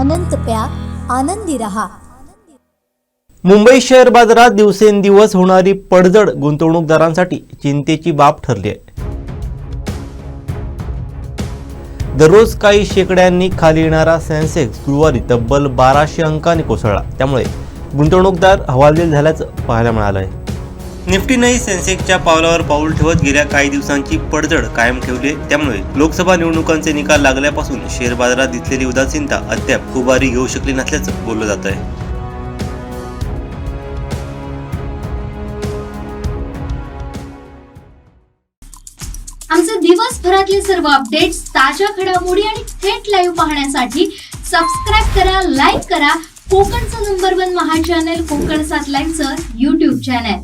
अनंत प्या, आनंदी रहा। मुंबई शेअर बाजारात दिवसेंदिवस होणारी पडझड गुंतवणूकदारांसाठी चिंतेची बाब ठरली आहे। दररोज काही शेकड्यांनी खाली येणारा सेन्सेक्स गुरुवारी तब्बल 1200 अंकांनी कोसळला। त्यामुळे गुंतवणूकदार हवालदिल झाल्याचं पाहायला मिळालं आहे। निफ्टीनेही सेन्सेक्सच्या पावलावर पाऊल ठेवत गेल्या काही दिवसांची पडझड कायम ठेवली आहे। त्यामुळे लोकसभा निवडणुकांचे निकाल लागल्यापासून शेअर बाजारात दिसलेली उदासीनता अद्याप उभारी घेऊ शकली नसल्याचं बोललं जात आहे। आमचे दिवसभरातले सर्व अपडेट्स, ताज्या घडामोडी आणि थेट लाईव्ह पाहण्यासाठी सबस्क्राइब करा, लाईक करा कोकणचं नंबर 1 महा चॅनल कोकण 7 लाईव्हचं YouTube चॅनल।